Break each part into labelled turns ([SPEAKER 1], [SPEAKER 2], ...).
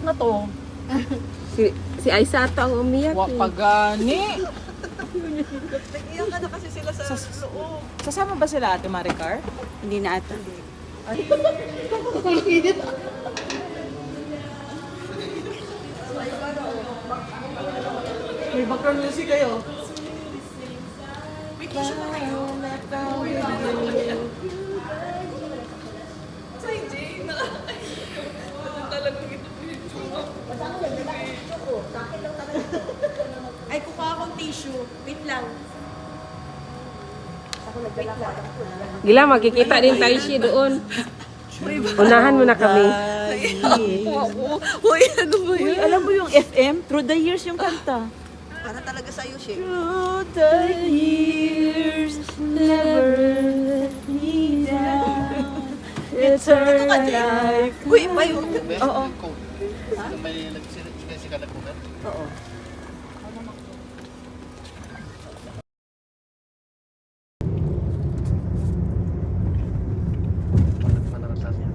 [SPEAKER 1] na to?
[SPEAKER 2] Si Aisa ito ang umiyak
[SPEAKER 1] Wa
[SPEAKER 2] eh.
[SPEAKER 1] pagani.
[SPEAKER 3] Nag-iyak ka na kasi sila sa loob.
[SPEAKER 1] Sasama ba sila Ate Maricar?
[SPEAKER 4] Hindi na ata.
[SPEAKER 3] May background music kayo.
[SPEAKER 4] Ay, kukuha akong tissue. Wait lang.
[SPEAKER 2] Gila, makikita din tayo siya doon. Unahan mo na kami.
[SPEAKER 3] Uy, ano ba
[SPEAKER 4] Uy,
[SPEAKER 3] yun?
[SPEAKER 4] alam mo yung FM? Through the years yung kanta.
[SPEAKER 3] Para talaga sa'yo, Shea.
[SPEAKER 4] Through the years, never let me down. It's our life.
[SPEAKER 3] Uy, iba yun.
[SPEAKER 4] Oo.
[SPEAKER 5] May nagsikat na kukat?
[SPEAKER 4] Oo.
[SPEAKER 5] Panangasan niya.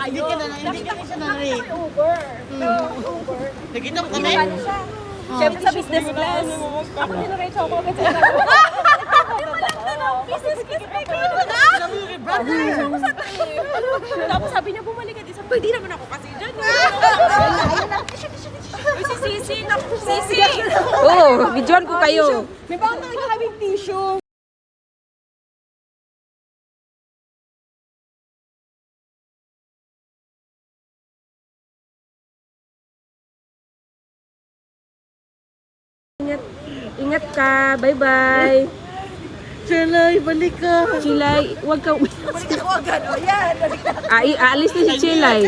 [SPEAKER 4] Hindi ka siya na-rate.
[SPEAKER 3] Nakita mo kami?
[SPEAKER 4] Siyempre sa business class.
[SPEAKER 2] Ako nilarate ako agad sa
[SPEAKER 4] Business class pa ko.
[SPEAKER 2] Tapos sabi niya, bumalik ka din. Sabi, pwede naman ako kasi dyan.
[SPEAKER 4] Uy, si Sisi. Sisi!
[SPEAKER 2] Oo, videoan ko kayo.
[SPEAKER 4] May baka talaga kaming tissue.
[SPEAKER 2] Ingat ka. Bye-bye.
[SPEAKER 4] Chalay, balik ka.
[SPEAKER 2] Chilay, wag ka.
[SPEAKER 3] Balik ako agad. O yan, balik na.
[SPEAKER 2] Aalis na si Chilay.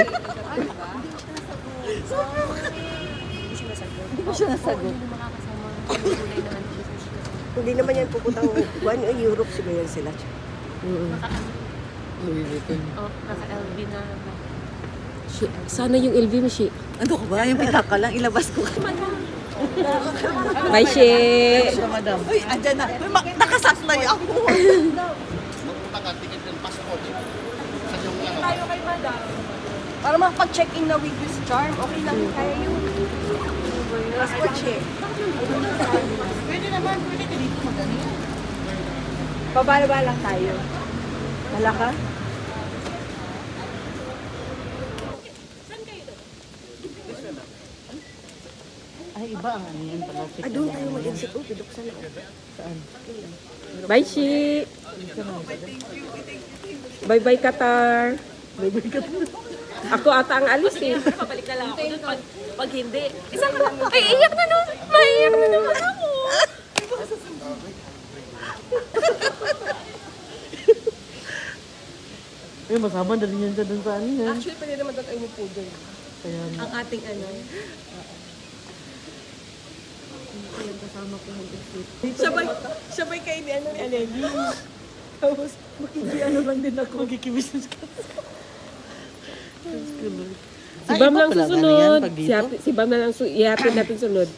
[SPEAKER 4] Hindi ko siya nasagot.
[SPEAKER 3] Hindi naman yan pupuntang Europe siguro yan sila.
[SPEAKER 2] Naka-LV na. Sana yung LV mo, Shi.
[SPEAKER 3] Ano ka ba? Yung pitaka lang, ilabas ko.
[SPEAKER 2] Bye, Shi.
[SPEAKER 3] Uy, andyan na. Uy, nakasaslay ako.
[SPEAKER 5] Magpunta ka, ticket ng passport. Sa yung ano.
[SPEAKER 4] Para makapag-check-in na with this charm, okay lang kaya yun.
[SPEAKER 3] Passport check.
[SPEAKER 4] Pwede naman, pwede ka dito magano. Pababa lang tayo. Wala ka? Ay, iba ang ano yan pala.
[SPEAKER 3] Ah, doon tayo mag-exit. Oh, piduksan na.
[SPEAKER 2] Bye, Shi. Bye-bye, Qatar.
[SPEAKER 4] Bye-bye ka po.
[SPEAKER 2] Ako ata ang alis eh.
[SPEAKER 4] Pabalik na lang ako doon pag hindi.
[SPEAKER 2] Isang ko. Ay, iyak na no. Maiyak na naman ako.
[SPEAKER 4] Eh, masama na rin yan dyan sa ano yan.
[SPEAKER 3] Actually, pwede naman doon tayo mo po doon.
[SPEAKER 4] Kaya
[SPEAKER 3] Ang ating ano. Sabay kayo ni ano ni Aleli.
[SPEAKER 4] tapos, makikiano lang din ako. Magkikibusiness ka.
[SPEAKER 2] Si Bam lang susunod. Si Bam na lang ihatid natin sunod.